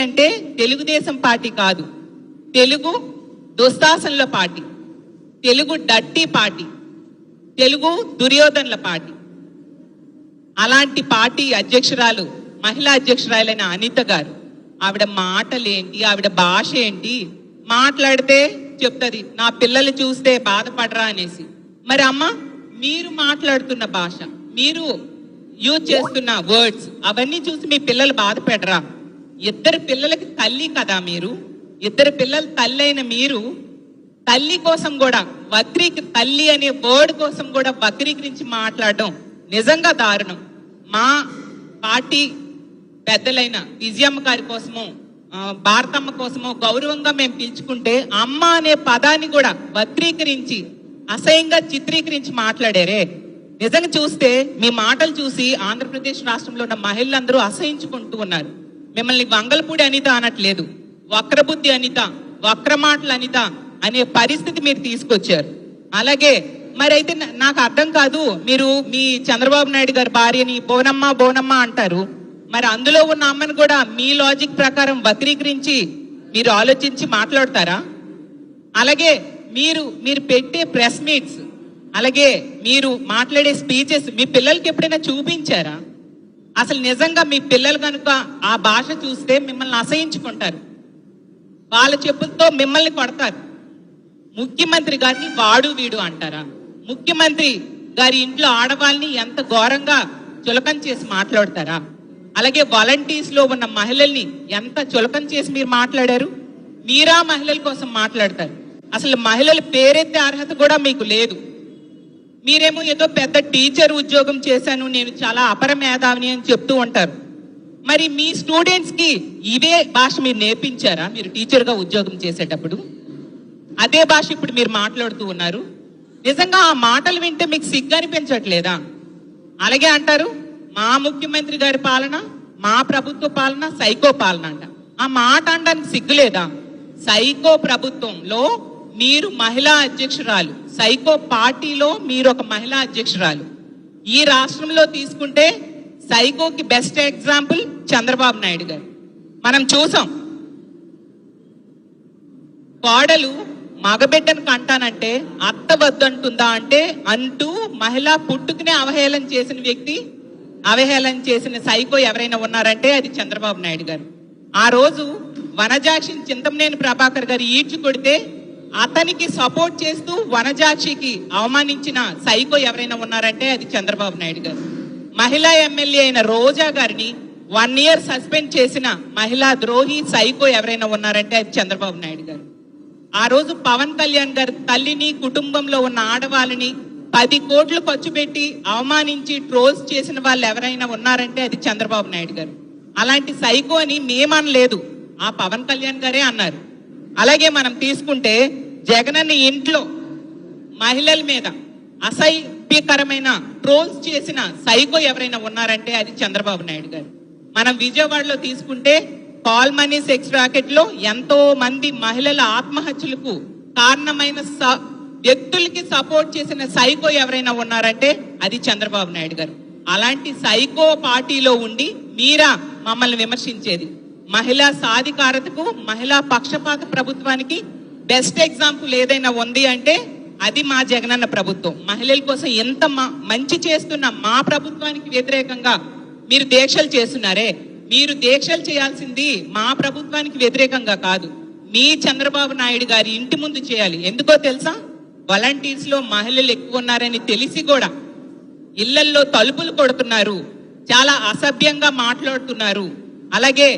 అంటే తెలుగుదేశం పార్టీ కాదు, తెలుగు దుస్తాసనుల పార్టీ, తెలుగు డట్టి పార్టీ, తెలుగు దుర్యోధనుల పార్టీ. అలాంటి పార్టీ అధ్యక్షురాలు, మహిళా అధ్యక్షురాలైన అనిత గారు, ఆవిడ మాటలేంటి, ఆవిడ భాష ఏంటి, మాట్లాడితే చెప్తుంది నా పిల్లలు చూస్తే బాధపడరా అనేసి. మరి అమ్మ, మీరు మాట్లాడుతున్న భాష, మీరు యూజ్ చేస్తున్న వర్డ్స్ అవన్నీ చూసి మీ పిల్లలు బాధపడరా? ఇద్దరు పిల్లలకి తల్లి కదా మీరు, ఇద్దరు పిల్లల తల్లి అయిన మీరు తల్లి కోసం కూడా తల్లి అనే వర్డ్ కోసం కూడా వక్రీకరించి మాట్లాడడం నిజంగా దారుణం. మా పార్టీ పెద్దలైన విజయమ్మ గారి కోసమో భారతమ్మ కోసమో గౌరవంగా మేము పిలుచుకుంటే అమ్మ అనే పదాన్ని కూడా వక్రీకరించి అసహ్యంగా చిత్రీకరించి మాట్లాడారే. నిజంగా చూస్తే మీ మాటలు చూసి ఆంధ్రప్రదేశ్ రాష్ట్రంలో ఉన్న మహిళలందరూ అసహించుకుంటూ ఉన్నారు. మిమ్మల్ని వంగలపూడి అనిత అనట్లేదు, వక్రబుద్ధి అనిత, వక్ర మాటలు అనిత అనే పరిస్థితి మీరు తీసుకొచ్చారు. అలాగే మరి అయితే నాకు అర్థం కాదు, మీరు మీ చంద్రబాబు నాయుడు గారి భార్యని బోనమ్మ అంటారు, మరి అందులో ఉన్న అమ్మని కూడా మీ లాజిక్ ప్రకారం వక్రీకరించి మీరు ఆలోచించి మాట్లాడతారా? అలాగే మీరు పెట్టే ప్రెస్ మీట్స్, అలాగే మీరు మాట్లాడే స్పీచెస్ మీ పిల్లలకి ఎప్పుడైనా చూపించారా? అసలు నిజంగా మీ పిల్లలు కనుక ఆ భాష చూస్తే మిమ్మల్ని అసహించుకుంటారు, వాళ్ళ చెప్పులతో మిమ్మల్ని కొడతారు. ముఖ్యమంత్రి గారిని వాడు వీడు అంటారా? ముఖ్యమంత్రి గారి ఇంట్లో ఆడవాళ్ళని ఎంత ఘోరంగా చులకన చేసి మాట్లాడతారా? అలాగే వాలంటీర్స్ లో ఉన్న మహిళల్ని ఎంత చులకన చేసి మీరు మాట్లాడారు. మీరా మహిళల కోసం మాట్లాడతారు? అసలు మహిళల పేరెత్తే అర్హత కూడా మీకు లేదు. మీరేమో ఏదో పెద్ద టీచర్ ఉద్యోగం చేశాను, నేను చాలా అపర మేధావిని అని చెప్తూ ఉంటారు. మరి మీ స్టూడెంట్స్ కి ఇవే భాష మీరు నేర్పించారా? మీరు టీచర్ గా ఉద్యోగం చేసేటప్పుడు అదే భాష ఇప్పుడు మీరు మాట్లాడుతూ ఉన్నారు. నిజంగా ఆ మాటలు వింటే మీకు సిగ్గు అనిపించట్లేదా? అలాగే అంటారు మా ముఖ్యమంత్రి గారి పాలన, మా ప్రభుత్వ పాలన సైకో పాలన అంట. ఆ మాట అనడానికి సిగ్గులేదా? సైకో ప్రభుత్వంలో మీరు మహిళా అధ్యక్షురాలు, సైకో పార్టీలో మీరు ఒక మహిళా అధ్యక్షురాలు. ఈ రాష్ట్రంలో తీసుకుంటే సైకోకి బెస్ట్ ఎగ్జాంపుల్ చంద్రబాబు నాయుడు గారు. మనం చూసాం, కోడలు మగబిడ్డను కంటానంటే అత్త వద్దంటుందా అంటే అంటూ మహిళా పుట్టుకునే అవహేళన చేసిన వ్యక్తి, అవహేళన చేసిన సైకో ఎవరైనా ఉన్నారంటే అది చంద్రబాబు నాయుడు గారు. ఆ రోజు వనజాక్షిని చింతమనేని ప్రభాకర్ గారు ఈడ్చి కొడితే అతనికి సపోర్ట్ చేస్తూ వనజాక్షికి అవమానించిన సైకో ఎవరైనా ఉన్నారంటే అది చంద్రబాబు నాయుడు గారు. మహిళా ఎమ్మెల్యే అయిన రోజా గారిని 1 year సస్పెండ్ చేసిన మహిళా ద్రోహి సైకో ఎవరైనా ఉన్నారంటే అది చంద్రబాబు నాయుడు గారు. ఆ రోజు పవన్ కళ్యాణ్ గారి తల్లిని, కుటుంబంలో ఉన్న ఆడవాళ్ళని 10 కోట్లు ఖర్చు పెట్టి అవమానించి ట్రోల్స్ చేసిన వాళ్ళు ఎవరైనా ఉన్నారంటే అది చంద్రబాబు నాయుడు గారు. అలాంటి సైకో అని మేమనలేదు, ఆ పవన్ కళ్యాణ్ గారే అన్నారు. అలాగే మనం తీసుకుంటే జగనన్న ఇంట్లో మహిళల మీద అసభ్యకరమైన ట్రోల్స్ చేసిన సైకో ఎవరైనా ఉన్నారంటే అది చంద్రబాబు నాయుడు గారు. మనం విజయవాడలో తీసుకుంటే కాల్ మనీ సెక్స్ రాకెట్ లో ఎంతో మంది మహిళల ఆత్మహత్యలకు కారణమైన వ్యక్తులకి సపోర్ట్ చేసిన సైకో ఎవరైనా ఉన్నారంటే అది చంద్రబాబు నాయుడు గారు. అలాంటి సైకో పార్టీలో ఉండి మీరా మమ్మల్ని విమర్శించేది? మహిళా సాధికారతకు, మహిళా పక్షపాత ప్రభుత్వానికి బెస్ట్ ఎగ్జాంపుల్ ఏదైనా ఉంది అంటే అది మా జగనన్న ప్రభుత్వం. మహిళల కోసం ఎంత మంచి చేస్తున్న మా ప్రభుత్వానికి వ్యతిరేకంగా మీరు దీక్షలు చేస్తున్నారే, మీరు దీక్షలు చేయాల్సింది మా ప్రభుత్వానికి వ్యతిరేకంగా కాదు, మీ చంద్రబాబు నాయుడు గారి ఇంటి ముందు చేయాలి. ఎందుకో తెలుసా? వాలంటీర్స్ లో మహిళలు ఎక్కువ ఉన్నారని తెలిసి కూడా ఇళ్లల్లో తలుపులు కొడుతున్నారు, చాలా అసభ్యంగా మాట్లాడుతున్నారు. అలాగే